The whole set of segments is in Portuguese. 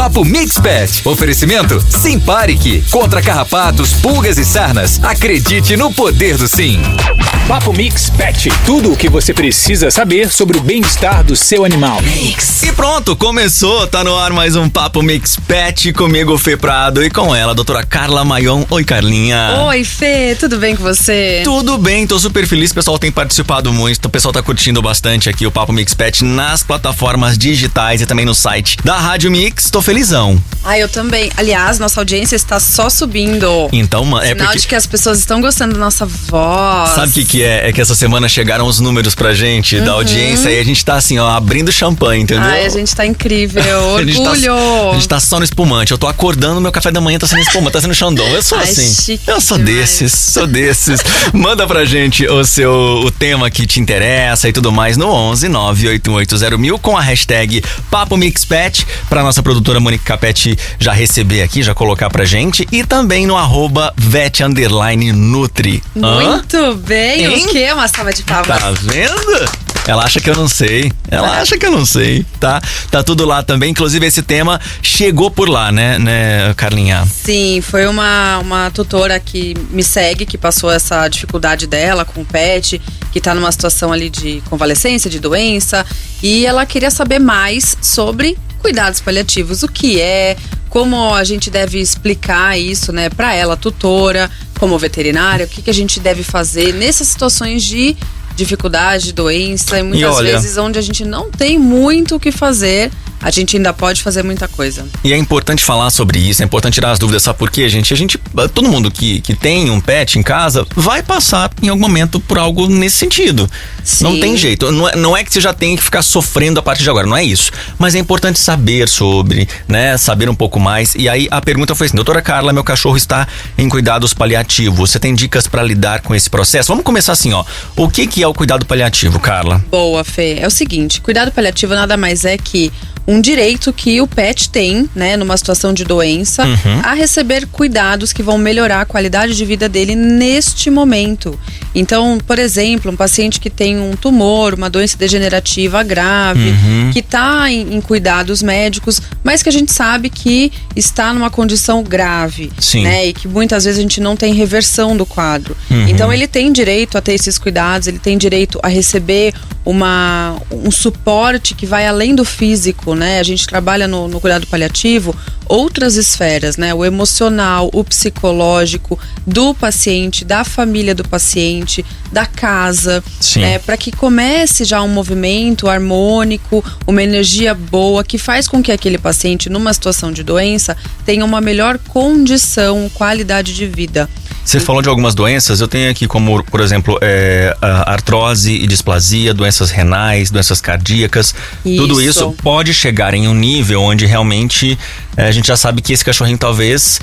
Papo Mix Pet. Oferecimento Simparic. Contra carrapatos, pulgas e sarnas. Acredite no poder do sim. Papo Mix Pet. Tudo o que você precisa saber sobre o bem-estar do seu animal. E pronto, começou. Tá no ar mais um Papo Mix Pet. Comigo, Fê Prado, e com ela, a doutora Carla Maion. Oi, Carlinha. Oi, Fê. Tudo bem com você? Tudo bem, tô super feliz. O pessoal tem participado muito. O pessoal tá curtindo bastante aqui o Papo Mix Pet nas plataformas digitais e também no site da Rádio Mix. Tô felizão. Eu também. Aliás, nossa audiência está só subindo. Então, é sinal porque... de que as pessoas estão gostando da nossa voz. Sabe o que é? É que essa semana chegaram os números pra gente da audiência e a gente tá assim, ó, abrindo champanhe, entendeu? A gente tá incrível. Orgulho. A gente tá só no espumante. Eu tô acordando, meu café da manhã tá sendo espumante, tá sendo Xandão. Eu sou assim. Chique eu sou demais. sou desses. Manda pra gente o tema que te interessa e tudo mais no 11 9888000 com a hashtag Papo Mix Pet, pra nossa produtora Monique Capete já receber aqui, já colocar pra gente, e também no @vet_nutri. Muito bem. Hein? O quê? Uma salva de palmas. Tá vendo? Ela acha que eu não sei. Tá tudo lá também. Inclusive, esse tema chegou por lá, né, Carlinha? Sim, foi uma tutora que me segue, que passou essa dificuldade dela com o pet, que tá numa situação ali de convalescência, de doença, e ela queria saber mais sobre cuidados paliativos, o que é, como a gente deve explicar isso, né, pra ela, tutora, como veterinária, o que a gente deve fazer nessas situações de dificuldade, doença, e muitas vezes onde a gente não tem muito o que fazer, a gente ainda pode fazer muita coisa. E é importante falar sobre isso, é importante tirar as dúvidas, sabe por quê, gente? Todo mundo que tem um pet em casa vai passar em algum momento por algo nesse sentido. Sim. Não tem jeito, não é que você já tem que ficar sofrendo a partir de agora, não é isso. Mas é importante saber sobre, né, saber um pouco mais. E aí a pergunta foi assim: doutora Carla, meu cachorro está em cuidados paliativos, você tem dicas para lidar com esse processo? Vamos começar assim, ó. O que é o cuidado paliativo, Carla? Boa, Fê. É o seguinte, cuidado paliativo nada mais é que um direito que o pet tem, né, numa situação de doença, a receber cuidados que vão melhorar a qualidade de vida dele neste momento. Então, por exemplo, um paciente que tem um tumor, uma doença degenerativa grave, que está em cuidados médicos, mas que a gente sabe que está numa condição grave, né, e que muitas vezes a gente não tem reversão do quadro. Então, ele tem direito a ter esses cuidados, ele tem direito a receber um suporte que vai além do físico, né? A gente trabalha no cuidado paliativo outras esferas, né? O emocional, o psicológico do paciente, da família do paciente, da casa, né? Para que comece já um movimento harmônico, uma energia boa que faz com que aquele paciente, numa situação de doença, tenha uma melhor condição, qualidade de vida. Você falou de algumas doenças, eu tenho aqui como, por exemplo, artrose e displasia, doenças renais, doenças cardíacas. Tudo isso pode chegar em um nível onde realmente a gente já sabe que esse cachorrinho talvez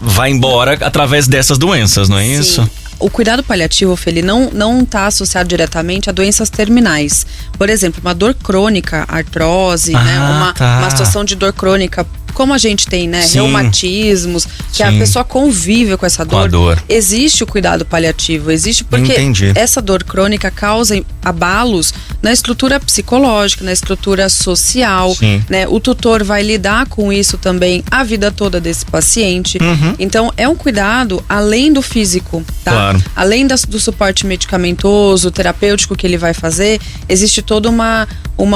vá embora através dessas doenças, não é isso? O cuidado paliativo, Fê, ele não está associado diretamente a doenças terminais. Por exemplo, uma dor crônica, artrose, né? Uma situação de dor crônica, como a gente tem, né? Reumatismos, que a pessoa convive com essa dor. Existe o cuidado paliativo, existe porque essa dor crônica causa abalos na estrutura psicológica, na estrutura social, né? O tutor vai lidar com isso também a vida toda desse paciente. Então, é um cuidado além do físico, tá? Claro. Além do suporte medicamentoso, terapêutico que ele vai fazer, existe toda uma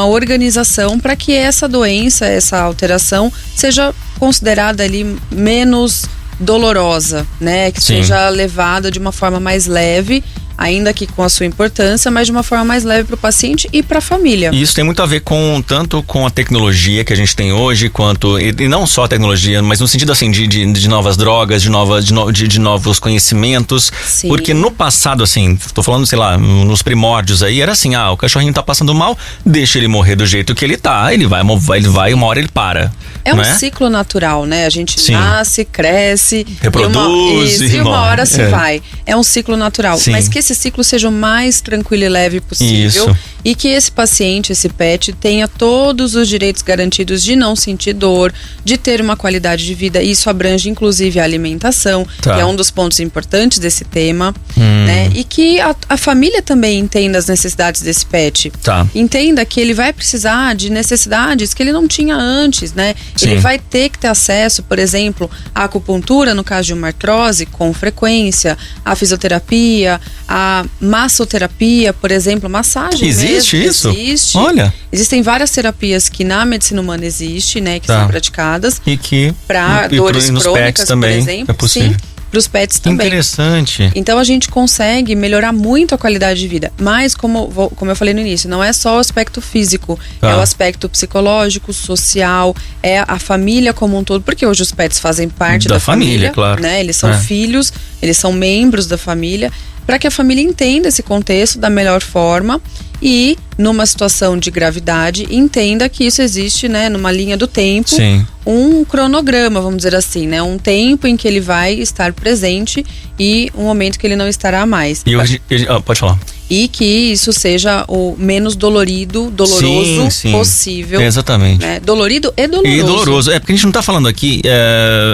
organização para que essa doença, essa alteração seja considerada ali menos dolorosa, né? Que seja levada de uma forma mais leve, ainda que com a sua importância, mas de uma forma mais leve para o paciente e para a família. E isso tem muito a ver tanto com a tecnologia que a gente tem hoje, quanto, e não só a tecnologia, mas no sentido assim de novas drogas, de novos conhecimentos. Porque no passado, assim, tô falando, sei lá, nos primórdios aí, era assim, o cachorrinho tá passando mal, deixa ele morrer do jeito que ele tá, ele vai, uma hora ele para. É um ciclo natural, né? A gente nasce, cresce, reproduz e uma hora se vai. É um ciclo natural. Mas que esse esse ciclo seja o mais tranquilo e leve possível. Isso. E que esse paciente, esse pet, tenha todos os direitos garantidos de não sentir dor, de ter uma qualidade de vida. Isso abrange inclusive a alimentação, Tá. que é um dos pontos importantes desse tema, né? E que a família também entenda as necessidades desse pet. Tá. Entenda que ele vai precisar de necessidades que ele não tinha antes, né? Sim. Ele vai ter que ter acesso, por exemplo, à acupuntura, no caso de uma artrose, com frequência, à fisioterapia, à massoterapia, por exemplo, massagem Existe mesmo. isso? Existe. Olha. Existem várias terapias que na medicina humana existe, né? Que Tá. são praticadas E que para dores nos crônicas, pets também por exemplo. é possível. Sim, para os pets também. Interessante. Então a gente consegue melhorar muito a qualidade de vida. Mas, como eu falei no início, não é só o aspecto físico, Tá. é o aspecto psicológico, social, é a família como um todo, porque hoje os pets fazem parte Da da família, claro. né? Eles são É. filhos, eles são membros da família, para que a família entenda esse contexto da melhor forma e, numa situação de gravidade, entenda que isso existe, né, numa linha do tempo. Sim. Um cronograma, vamos dizer assim, né? Um tempo em que ele vai estar presente e um momento que ele não estará mais. E hoje, pode falar. E que isso seja o menos doloroso Sim, sim. possível. Exatamente. Né? Dolorido e doloroso. E doloroso. É porque a gente não tá falando aqui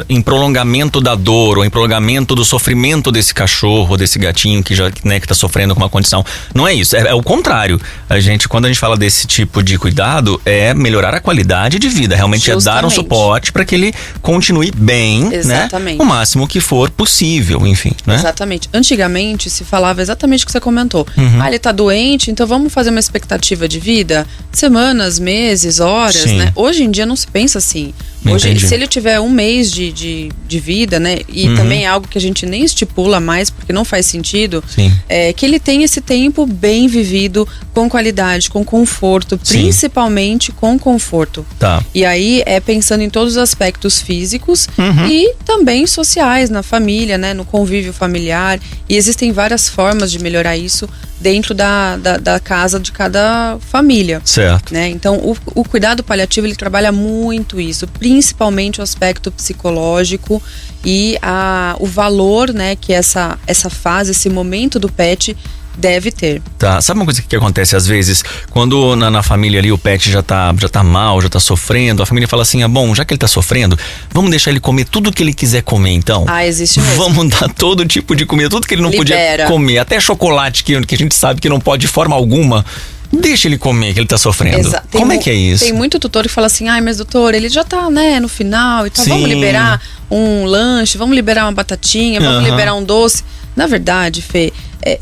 em prolongamento da dor ou em prolongamento do sofrimento desse cachorro, desse gatinho que já, né, que tá sofrendo com uma condição. Não é isso. É o contrário. Quando a gente fala desse tipo de cuidado, é melhorar a qualidade de vida. Realmente é dar um Justamente. suporte para que ele continue bem, Exatamente. né? O máximo que for possível, enfim, né? Exatamente. Antigamente se falava exatamente o que você comentou. Ele tá doente, então vamos fazer uma expectativa de vida? Semanas, meses, horas, Sim. né? Hoje em dia não se pensa assim. Hoje, Entendi. se ele tiver um mês de vida, né? E também é algo que a gente nem estipula mais, porque não faz sentido. Sim. Que ele tenha esse tempo bem vivido, com qualidade, com conforto, Sim. principalmente com conforto. Tá. E aí é pensando em todos os aspectos físicos e também sociais, na família, né? No convívio familiar. E existem várias formas de melhorar isso dentro da casa de cada família. Certo. Né? Então, o cuidado paliativo, ele trabalha muito isso, principalmente o aspecto psicológico e o valor, né, que essa fase, esse momento do pet deve ter. Tá, sabe uma coisa que acontece às vezes? Quando na família ali o pet já tá mal, já tá sofrendo, a família fala assim, bom, já que ele tá sofrendo, vamos deixar ele comer tudo que ele quiser comer então. Existe mesmo. Vamos dar todo tipo de comida, tudo que ele não Libera. podia comer, até chocolate que a gente sabe que não pode de forma alguma. Deixa ele comer, que ele tá sofrendo. Como é que é isso? Tem muito tutor que fala assim, mas doutor, ele já tá, né, no final, então Sim. vamos liberar um lanche, vamos liberar uma batatinha, vamos liberar um doce. Na verdade, Fê,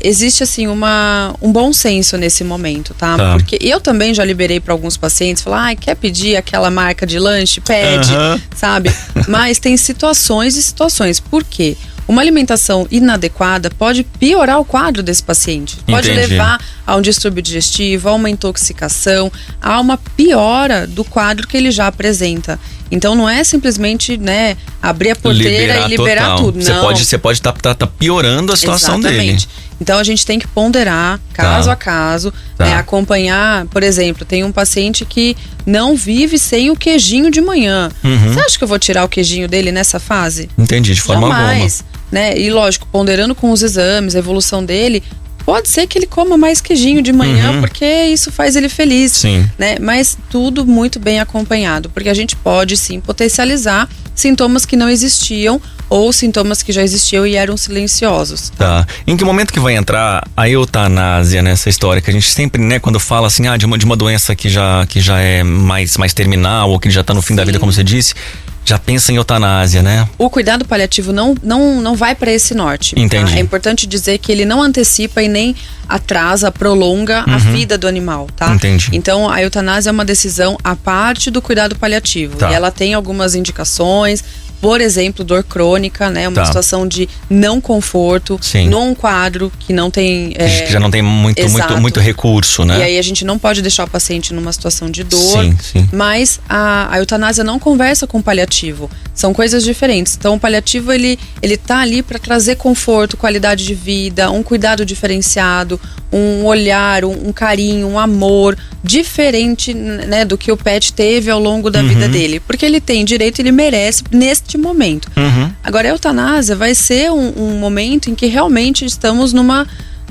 existe assim um bom senso nesse momento, tá? Porque eu também já liberei para alguns pacientes, falar, quer pedir aquela marca de lanche? Pede, sabe? Mas tem situações e situações. Por quê? Uma alimentação inadequada pode piorar o quadro desse paciente. Pode Entendi. levar a um distúrbio digestivo, a uma intoxicação, a uma piora do quadro que ele já apresenta. Então não é simplesmente, né, abrir a porteira e liberar total. tudo. Não. Você pode tá piorando a situação Exatamente. dele. Então a gente tem que ponderar caso a caso, né, acompanhar. Por exemplo, tem um paciente que não vive sem o queijinho de manhã. Você acha que eu vou tirar o queijinho dele nessa fase? Entendi, de forma Jamais, né? E lógico, ponderando com os exames, a evolução dele, pode ser que ele coma mais queijinho de manhã, porque isso faz ele feliz. Sim. Né? Mas tudo muito bem acompanhado, porque a gente pode sim potencializar sintomas que não existiam ou sintomas que já existiam e eram silenciosos. Tá. Em que momento que vai entrar a eutanásia nessa história? Que a gente sempre, né, quando fala assim, de uma doença que já é mais terminal ou que já tá no fim da vida, como você disse, já pensa em eutanásia, né? O cuidado paliativo não vai para esse norte. Entendi. Tá? É importante dizer que ele não antecipa e nem atrasa, prolonga a vida do animal, tá? Entendi. Então, a eutanásia é uma decisão à parte do cuidado paliativo. Tá. E ela tem algumas indicações. Por exemplo, dor crônica, né? Uma situação de não conforto, Sim. num quadro que não tem... Que já não tem muito recurso, né? E aí a gente não pode deixar o paciente numa situação de dor. Sim. Mas a eutanásia não conversa com o paliativo. São coisas diferentes. Então o paliativo ele tá ali para trazer conforto, qualidade de vida, um cuidado diferenciado, um olhar, um carinho, um amor diferente, né, do que o pet teve ao longo da vida dele. Porque ele tem direito, ele merece neste momento. Agora a eutanásia vai ser um momento em que realmente estamos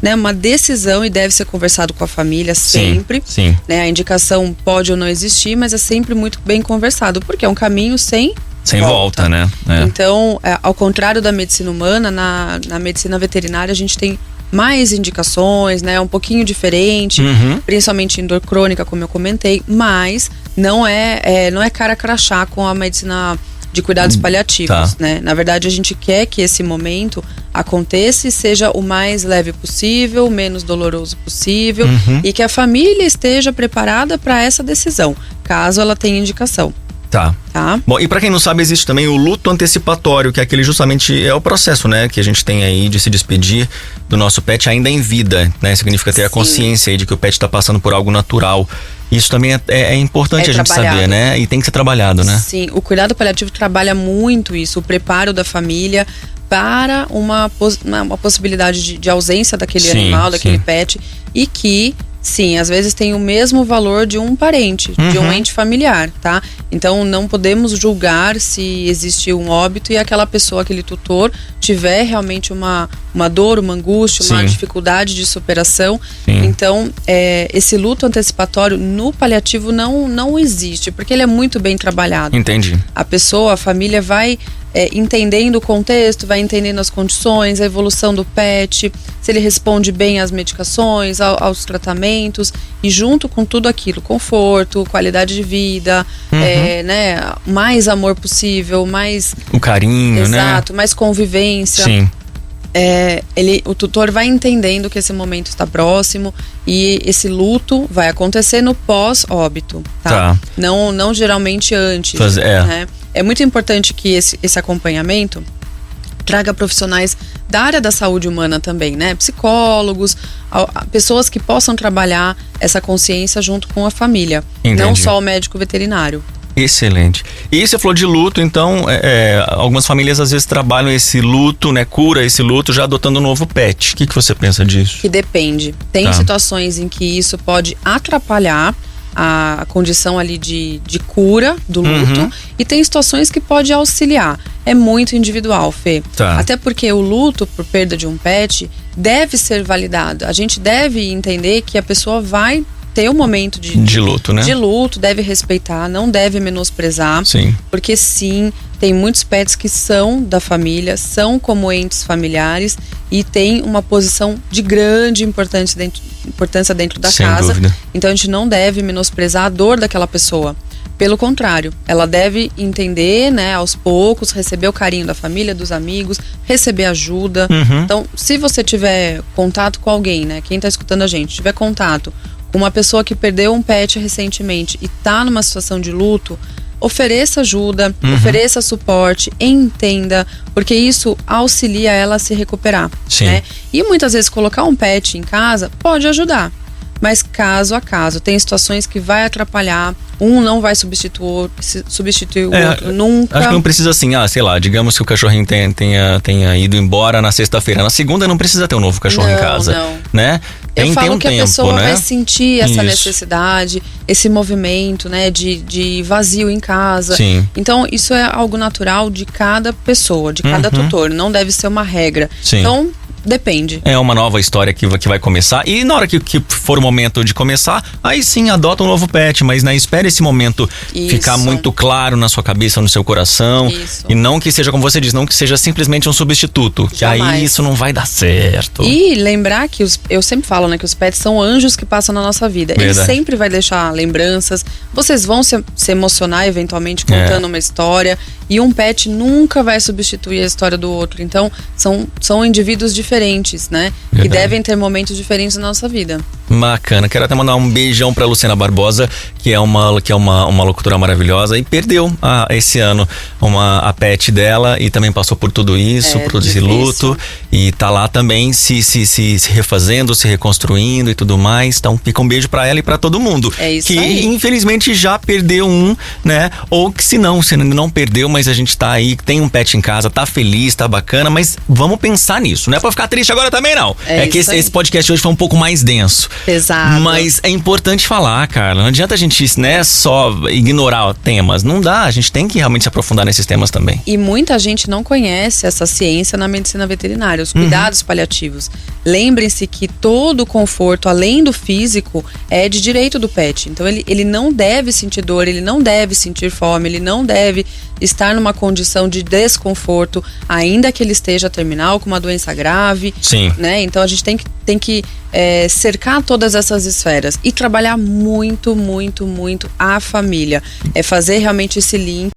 né, uma decisão e deve ser conversado com a família sempre. Sim. Né, a indicação pode ou não existir, mas é sempre muito bem conversado, porque é um caminho sem volta, né? Então, ao contrário da medicina humana, na medicina veterinária a gente tem mais indicações, né? Um pouquinho diferente, principalmente em dor crônica, como eu comentei, mas não é cara crachá com a medicina de cuidados paliativos, né? Na verdade, a gente quer que esse momento aconteça e seja o mais leve possível, o menos doloroso possível, e que a família esteja preparada para essa decisão, caso ela tenha indicação. Tá. Bom, e pra quem não sabe, existe também o luto antecipatório, que é aquele justamente é o processo, né, que a gente tem aí de se despedir do nosso pet ainda em vida, né? Significa ter a consciência aí de que o pet tá passando por algo natural. Isso também é importante a gente saber, né? E tem que ser trabalhado, né? Sim, o cuidado paliativo trabalha muito isso, o preparo da família para uma possibilidade de ausência daquele animal, daquele pet, e que sim, às vezes tem o mesmo valor de um parente, de um ente familiar, tá? Então não podemos julgar se existe um óbito e aquela pessoa, aquele tutor, tiver realmente uma dor, uma angústia, uma dificuldade de superação. Então, esse luto antecipatório no paliativo não existe, porque ele é muito bem trabalhado. Entendi. A pessoa, a família vai entendendo o contexto, vai entendendo as condições, a evolução do pet, se ele responde bem às medicações, aos tratamentos, e junto com tudo aquilo, conforto, qualidade de vida, né, mais amor possível, mais o carinho, exato, mais convivência. Sim. O tutor vai entendendo que esse momento está próximo e esse luto vai acontecer no pós-óbito, tá? Não geralmente antes, né? É muito importante que esse acompanhamento traga profissionais da área da saúde humana também, né? Psicólogos, pessoas que possam trabalhar essa consciência junto com a família. Entendi. Não só o médico veterinário. Excelente. E você falou de luto, então algumas famílias às vezes trabalham esse luto, né? Cura esse luto já adotando um novo pet. O que você pensa disso? Que depende. Tem situações em que isso pode atrapalhar a condição ali de cura do luto, e tem situações que pode auxiliar. É muito individual, Fê. Até porque o luto por perda de um pet deve ser validado. A gente deve entender que a pessoa vai ter um momento de luto, né? De luto, deve respeitar, não deve menosprezar. Sim. Porque sim, tem muitos pets que são da família, são como entes familiares e tem uma posição de grande importância dentro da casa. Dúvida. Então a gente não deve menosprezar a dor daquela pessoa. Pelo contrário, ela deve entender, né, aos poucos, receber o carinho da família, dos amigos, receber ajuda. Então, se você tiver contato com alguém, né, quem está escutando a gente, tiver contato com uma pessoa que perdeu um pet recentemente e está numa situação de luto, ofereça ajuda, ofereça suporte, entenda, porque isso auxilia ela a se recuperar. Sim. Né? E muitas vezes colocar um pet em casa pode ajudar, mas caso a caso, tem situações que vai atrapalhar, um não vai substituir o outro nunca. Acho que não precisa assim, sei lá, digamos que o cachorrinho tenha ido embora na sexta-feira, na segunda não precisa ter um novo cachorro em casa, né? Eu falo que a pessoa vai sentir essa necessidade, esse movimento, né, de vazio em casa. Sim. Então, isso é algo natural de cada pessoa, de cada tutor, não deve ser uma regra. Sim. Então, depende. É uma nova história que vai começar. E na hora que for o momento de começar, aí sim, adota um novo pet. Mas espere esse momento ficar muito claro na sua cabeça, no seu coração. Isso. E não que seja, como você diz, não que seja simplesmente um substituto. Que aí isso não vai dar certo. E lembrar que eu sempre falo, né, que os pets são anjos que passam na nossa vida. Verdade. Ele sempre vai deixar lembranças. Vocês vão se emocionar eventualmente contando uma história. E um pet nunca vai substituir a história do outro. Então, são indivíduos diferentes, né? Verdade. Que devem ter momentos diferentes na nossa vida. Bacana. Quero até mandar um beijão pra Luciana Barbosa, que é uma locutora maravilhosa e perdeu esse ano a pet dela e também passou por tudo isso, por esse luto. E tá lá também se refazendo, se reconstruindo e tudo mais. Então, fica um beijo pra ela e pra todo mundo. É isso que aí. Infelizmente já perdeu né? Ou que se ainda não perdeu, mas a gente tá aí, tem um pet em casa, tá feliz, tá bacana, mas vamos pensar nisso, não é pra ficar ficar triste agora também, não. É que isso aí. esse podcast hoje foi um pouco mais denso. Exato. Mas é importante falar, cara. Não adianta a gente, né, só ignorar temas. Não dá, a gente tem que realmente se aprofundar nesses temas também. E muita gente não conhece essa ciência na medicina veterinária, os cuidados paliativos. Lembrem-se que todo conforto, além do físico, é de direito do pet. Então ele não deve sentir dor, ele não deve sentir fome, ele não deve estar numa condição de desconforto, ainda que ele esteja terminal, com uma doença grave. Sim. Né? Então a gente tem que cercar todas essas esferas e trabalhar muito, muito, muito a família. É fazer realmente esse link